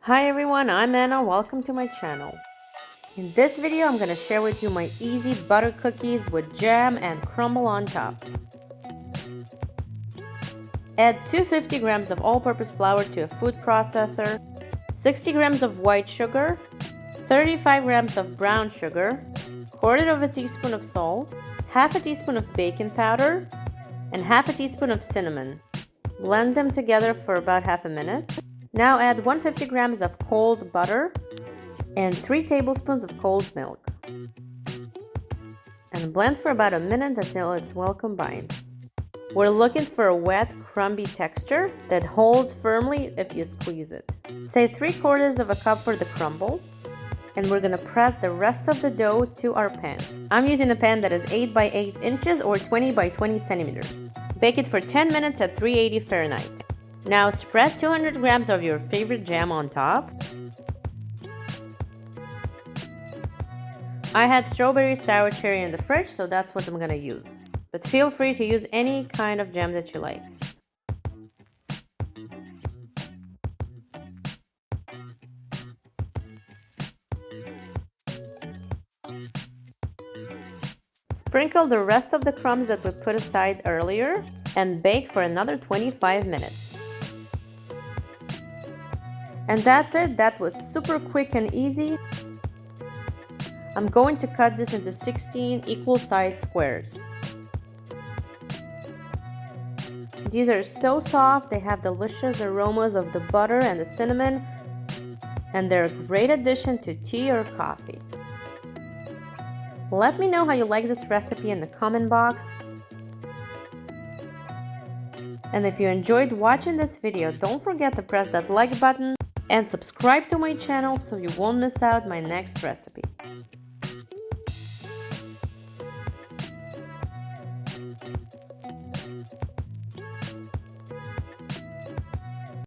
Hi everyone, I'm Anna. Welcome to my channel. In this video, I'm going to share with you my easy butter cookies with jam and crumble on top. Add 250 grams of all-purpose flour to a food processor, 60 grams of white sugar, 35 grams of brown sugar, quarter of a teaspoon of salt, half a teaspoon of baking powder, and half a teaspoon of cinnamon. Blend them together for about half a minute. Now add 150 grams of cold butter and 3 tablespoons of cold milk. And blend for about a minute until it's well combined. We're looking for a wet, crumbly texture that holds firmly if you squeeze it. Save 3/4 of a cup for the crumble. And we're gonna press the rest of the dough to our pan. I'm using a pan that is 8 by 8 inches or 20 by 20 centimeters. Bake it for 10 minutes at 380 Fahrenheit. Now spread 200 grams of your favorite jam on top. I had strawberry sour cherry in the fridge, so that's what I'm gonna use. But feel free to use any kind of jam that you like. Sprinkle the rest of the crumbs that we put aside earlier and bake for another 25 minutes. And that's it. That was super quick and easy. I'm going to cut this into 16 equal size squares. These are so soft, they have delicious aromas of the butter and the cinnamon, and they're a great addition to tea or coffee. Let me know how you like this recipe in the comment box. And if you enjoyed watching this video, don't forget to press that like button and subscribe to my channel so you won't miss out my next recipe.